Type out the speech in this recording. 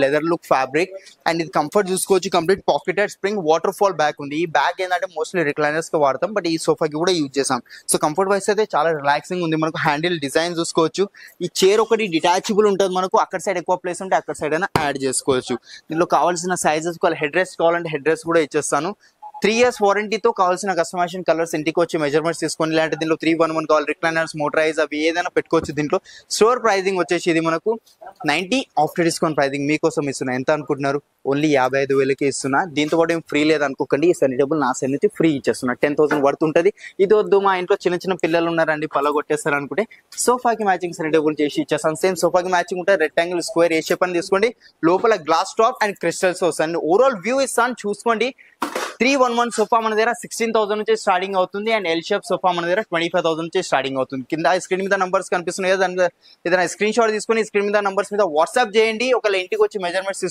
Leather look fabric and ఇది comfort చూసుకోవచ్చు. Complete pocketed spring water fall back ఉంది. ఈ బ్యాగ్ ఏంటంటే మోస్ట్లీ రిక్లైనర్స్ కి వాడతాం, బట్ ఈ సోఫాకి కూడా యూజ్ చేసాం. సో కంఫర్ట్ వైస్ అయితే చాలా రిలాక్సింగ్ ఉంది. మనకు హ్యాండిల్ డిజైన్ చూసుకోవచ్చు. ఈ చైర్ ఒకటి డిటాచబుల్ ఉంటుంది. మనకు అక్కడ సైడ్ ఎక్కువ ప్లేస్ ఉంటే అక్కడ సైడ్ అయినా యాడ్ చేసుకోవచ్చు. దీనిలో కావాల్సిన సైజెస్ హెడ్ రెస్ట్ కావాలంటే హెడ్ రెస్ట్ కూడా ఇచ్చేస్తాను. 3 years వారంటీతో కావాల్సిన కస్టమైజేషన్ కలర్స్ ఇంటికి వచ్చి మెజర్మెంట్స్ తీసుకొని, ఇలాంటి దీంట్లో 311 కావాలి, రిక్లైనర్స్, మోటరైజ్ అవి ఏదైనా పెట్టుకోవచ్చు. దీంట్లో స్టోర్ ప్రైజింగ్ వచ్చేసి ఇది మనకు 90 ఆఫ్టర్ డిస్కౌంట్ ప్రైజింగ్ మీకోసం ఇస్తున్నా. ఎంత అనుకుంటున్నారు? ఓన్లీ 55,000కి ఇస్తున్నా. దీంతో పాటు ఏం ఫ్రీ లేదు అనుకోకండి. ఈ స్టడీ టేబుల్ నా సైడ్ నుంచి ఫ్రీ ఇచ్చేస్తున్నా. 10,000 వర్త్ ఉంటుంది. ఇది వద్దు మా ఇంట్లో చిన్న చిన్న పిల్లలు ఉన్నారండి పల కొట్టేస్తారు అనుకుంటే సోఫాకి మ్యాచింగ్ స్టడీ టేబుల్ చేసి ఇచ్చేస్తాను. సేమ్ సోఫాకి మ్యాచింగ్ ఉంటే రెక్టాంగిల్, స్క్వేర్ ఏ షేప్ అని తీసుకోండి. లోపల గ్లాస్ టాప్ అండ్ క్రిస్టల్స్ వస్తాయి. ఓవరాల్ వ్యూ ఇస్తాను చూసుకోండి. 311 సోఫా మన దగ్గర 16,000 నుంచి స్టార్టింగ్ అవుతుంది. అండ్ ఎల్ షేప్ సోఫా మన దగ్గర 25,000 నుంచి స్టార్టింగ్ అవుతుంది. కింద స్క్రీన్ మీద నంబర్స్ కనిపిస్తున్నాయి. ఏదైనా స్క్రీన్ షాట్ తీసుకొని స్క్రీన్ మీద నంబర్స్ మీద వాట్సాప్ చేయండి. ఒకవేళ ఇంటికి వచ్చి మెజర్మెంట్స్